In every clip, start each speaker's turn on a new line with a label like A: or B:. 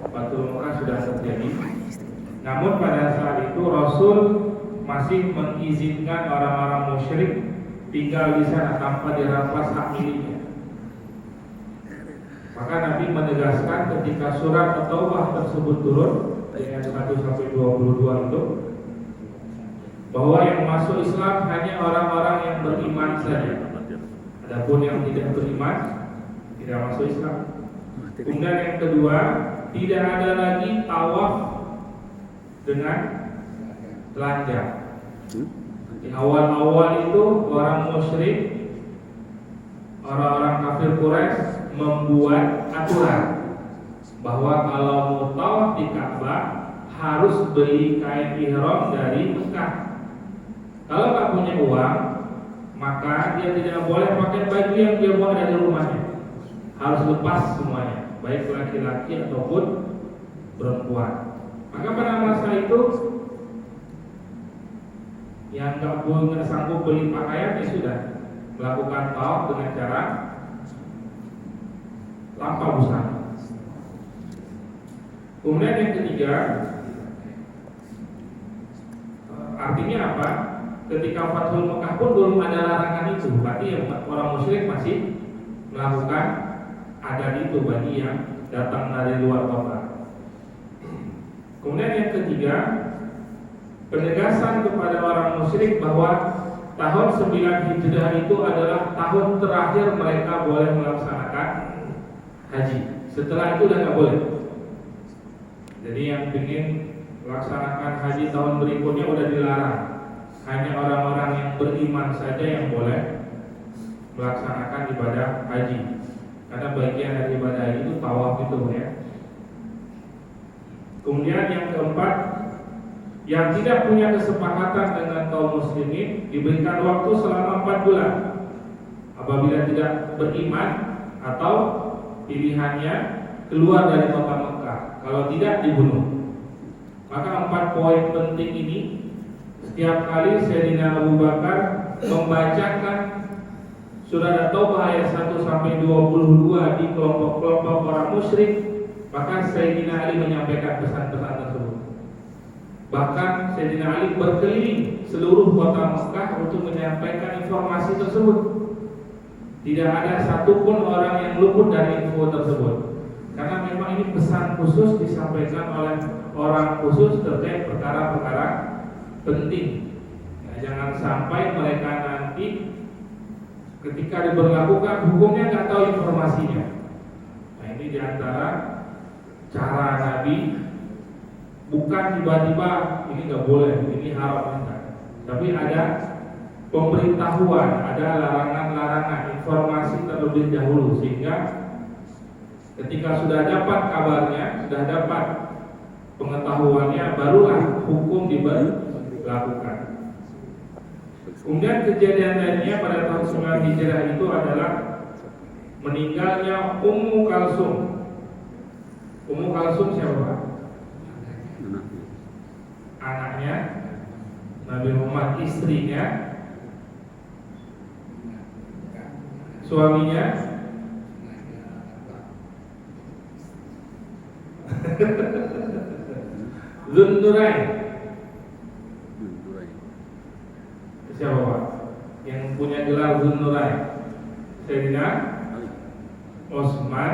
A: Fathul Mekah sudah terjadi. Namun pada saat itu Rasul masih mengizinkan orang-orang musyrik tinggal di sana tanpa dirampas hak miliknya. Maka Nabi menegaskan ketika surat At-Taubah tersebut turun ayat 1-22 itu, bahwa yang masuk Islam hanya orang-orang yang beriman saja. Adapun yang tidak beriman tidak masuk Islam. Kemudian yang kedua, tidak ada lagi tawaf dengan telanjang. Di awal-awal itu orang musyrik, orang-orang kafir Quraisy membuat aturan bahwa kalau mau tawaf di Ka'bah harus beli kain ihram dari Mekah. Kalau nggak punya uang, maka dia tidak boleh pakai baju yang dia bawa dari rumahnya. Harus lepas semuanya, baik laki-laki ataupun perempuan. Maka pada masa itu yang nggak sanggup beli pakaian, ya sudah melakukan tawaf dengan cara tanpa busana. Kemudian yang ketiga, artinya apa? Ketika Fathul Mekah pun belum ada larangan itu, berarti orang musyrik masih melakukan adat itu bagi yang datang dari luar kota. Kemudian yang ketiga, penegasan kepada orang musyrik bahwa tahun 9 Hijriah itu adalah tahun terakhir mereka boleh melaksanakan haji. Setelah itu udah nggak boleh. Jadi yang ingin melaksanakan haji tahun berikutnya udah dilarang. Hanya orang-orang yang beriman saja yang boleh melaksanakan ibadah haji. Karena bagian dari ibadah haji itu tawaf itu ya. Kemudian yang keempat, yang tidak punya kesepakatan dengan kaum muslimin diberikan waktu selama 4 bulan. Apabila tidak beriman atau pilihannya keluar dari kota Mekah, kalau tidak dibunuh. Maka 4 poin penting ini setiap kali Sayyidina Abu Bakar membacakan surat At-Taubah ayat 1-22 di kelompok-kelompok orang musyrik, maka Sayyidina Ali menyampaikan pesan-pesan tersebut. Bahkan Sayyidina Ali berkeliling seluruh kota Mekah untuk menyampaikan informasi tersebut. Tidak ada satupun orang yang luput dari info tersebut. Karena memang ini pesan khusus disampaikan oleh orang khusus terkait perkara-perkara penting. Jangan sampai mereka nanti ketika diberlakukan hukumnya nggak tahu informasinya. Nah, ini diantara cara Nabi, bukan tiba-tiba ini nggak boleh, ini haram, enggak. Tapi ada pemberitahuan, ada larangan-larangan, informasi terlebih dahulu, sehingga ketika sudah dapat kabarnya, sudah dapat pengetahuannya, barulah hukum diberlakukan. Kemudian kejadian lainnya pada tahun 9 Hijriah itu adalah meninggalnya Ummu Kalsum. Ummu Kalsum siapa? Anaknya Nabi Muhammad, istrinya, suaminya, Zunnurain. Siapa Pak? Yang punya gelar Zunnurain? Sayyidina Utsman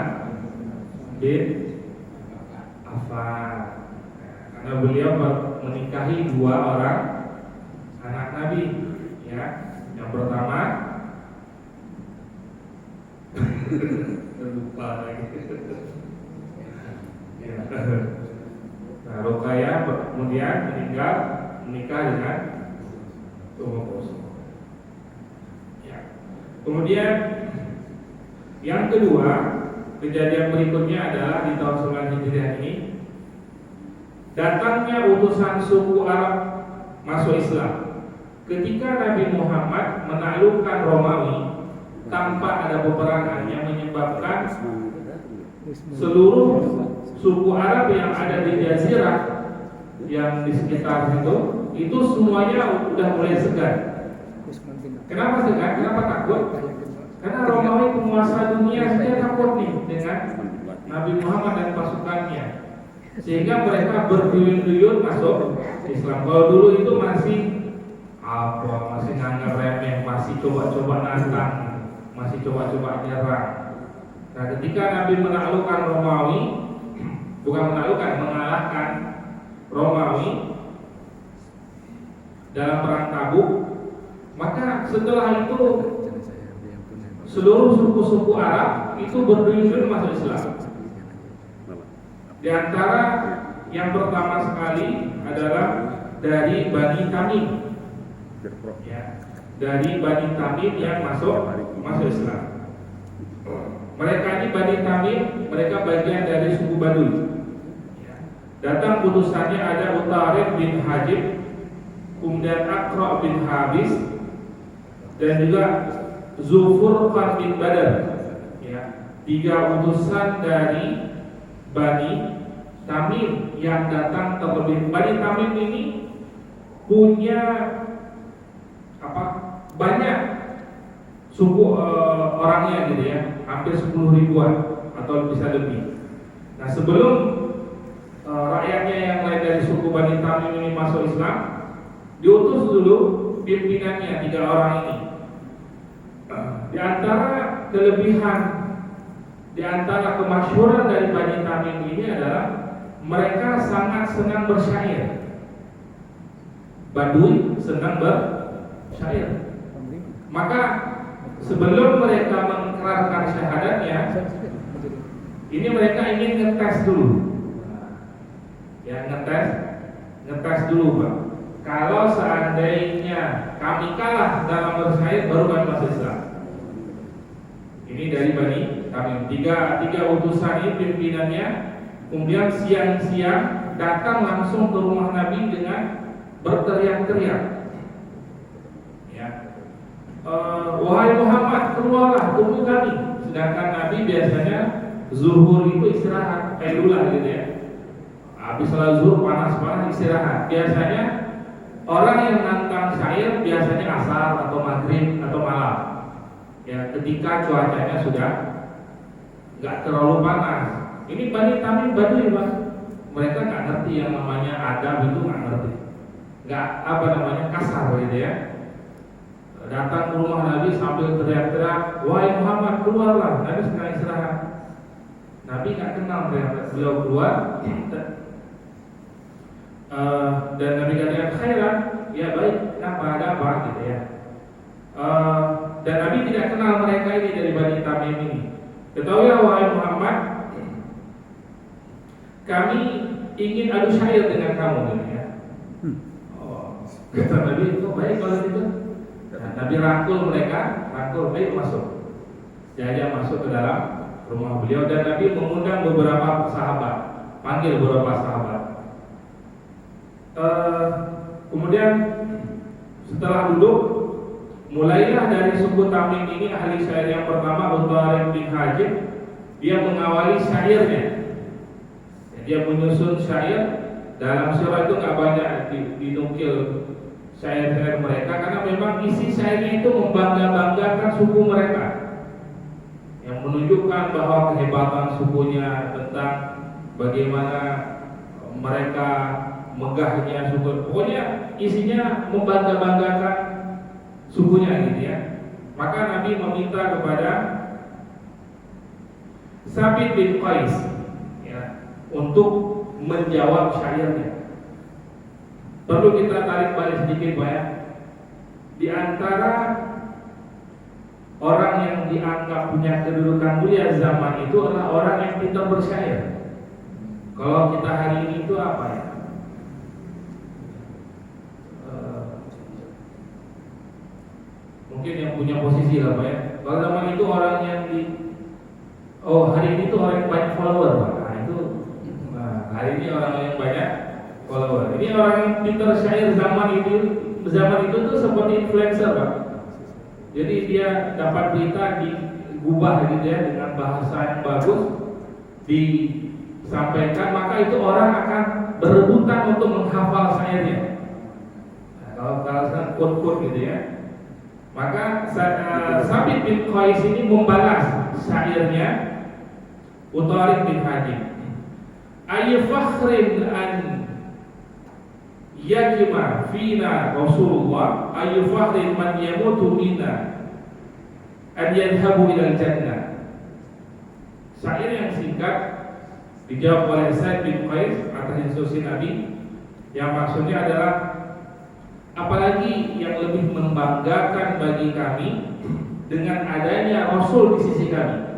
A: bin Affan. Karena beliau menikahi 2 orang anak Nabi, ya. Yang pertama lupa lagi. Ya. Nah, Ruqayyah kemudian menikah dengan Ummu Kulsum. Ya. Kemudian yang kedua, kejadian berikutnya adalah di tahun 9 Hijriah ini datangnya utusan suku Arab masuk Islam. Ketika Nabi Muhammad menaklukkan Romawi tanpa ada peperangan yang menyebabkan seluruh suku Arab yang ada di Jazirah yang di sekitar itu semuanya sudah mulai segan. Kenapa segan? Kenapa takut? Karena Romawi penguasa dunia saja takut nih dengan Nabi Muhammad dan pasukannya. sehingga mereka berduyun-duyun masuk Islam. Kalau dulu itu masih masih nganggap remeh, masih coba-coba nantang, masih coba-coba nyerang. Nah, ketika Nabi menaklukkan Romawi, bukan menaklukkan, mengalahkan Romawi dalam perang Tabuk, maka setelah itu seluruh suku-suku Arab itu berduyun-duyun masuk Islam. Di antara yang pertama sekali adalah dari Bani Tamim, ya, dari Bani Tamim yang masuk Islam. Mereka ini Bani Tamim, mereka bagian dari suku Baduy. Datang putusannya ada Utarid bin Hajib, kemudian Aqra bin Habis, dan juga Zulfurqan bin Badar. Ya, 3 utusan dari Bani Tamim yang datang terlebih. Bani Tamim ini punya banyak suku orangnya gitu ya, hampir 10 ribuan atau bisa lebih. Nah, sebelum rakyatnya yang lain dari suku Bani Tamim ini masuk Islam, diutus dulu pimpinannya 3 orang ini. Di antara kelebihan, di antara kemasyhuran dari Bani Tamim ini adalah mereka sangat senang bersyair. Baduy senang bersyair. Maka sebelum mereka mengikrarkan syahadatnya, ini mereka ingin ngetes dulu. Ya, ngetes dulu, Pak. Kalau seandainya kami kalah dalam bersyair, baru kami masuk Islam. Ini dari Bani Tamim. Tiga utusan ini pimpinannya. Kemudian siang-siang datang langsung ke rumah Nabi dengan berteriak-teriak. Ya, wahai Muhammad, keluarlah, tunggu kami. Sedangkan Nabi biasanya zuhur itu istirahat, kailulah gitu ya. Habis sholat zuhur panas-panas istirahat. Biasanya orang yang nantang syair biasanya asar atau maghrib atau malam. Ya, ketika cuacanya sudah nggak terlalu panas. Ini Bani Tamim Baduy, Pak. Mereka nggak ngerti yang namanya adab, itu nggak ngerti. Nggak kasar gitu ya. Datang ke rumah Nabi sambil teriak-teriak, wahai Muhammad, keluarlah. Nabi sedang istirahat. Nabi nggak kenal beliau keluar. Dan Nabi katakan khairan, ya baik, kenapa, ada apa gitu ya. Dan Nabi tidak kenal mereka ini dari Bani Tamim ini. Ketahuilah wahai Muhammad, kami ingin adu syair dengan kamu gitu ya. Kata Nabi, itu baik kalau gitu. Nah, Nabi rangkul mereka, baik masuk. Jadi masuk ke dalam rumah beliau dan Nabi mengundang beberapa sahabat, panggil beberapa sahabat. Kemudian setelah duduk, mulailah dari suku Tamim ini ahli syair yang pertama Utarid bin Hajib. Dia mengawali syairnya. Dia menyusun syair. Dalam surah itu nggak banyak dinukil syair-syair mereka karena memang isi syairnya itu membangga-banggakan suku mereka, yang menunjukkan bahwa kehebatan sukunya, tentang bagaimana mereka megahnya suku. Pokoknya isinya membangga-banggakan sukunya gitu ya. Maka Nabi meminta kepada Sabit bin Qais ya, untuk menjawab syairnya. Perlu kita tarik balik sedikit Pak ya. Di antara orang yang dianggap punya kedudukan mulia zaman itu adalah orang yang pintar bersyair. Kalau kita hari ini itu apa ya? Mungkin yang punya posisi lah Pak ya. Kalau zaman itu orang yang hari ini tuh orang yang banyak follower Pak. Hari ini orang yang banyak follower. Ini orang yang pintar syair zaman itu tuh seperti influencer Pak. Jadi dia dapat berita digubah gitu ya dengan bahasa yang bagus, disampaikan, maka itu orang akan berebutan untuk menghafal syairnya. Nah, kalau sekarang quote-quote gitu ya. Maka Sabit bin Qais ini membalas syairnya Utarid bin Hajib. Ayu ayyu fakhrin an yakima fina Rasulullah ayyu fakhrin man yamutu minna an yadhhabu ilal jannah. Syair yang singkat dijawab oleh Sa'id bin Qais atas instruksi Nabi, yang maksudnya adalah apalagi yang lebih membanggakan bagi kami dengan adanya Rasul di sisi kami.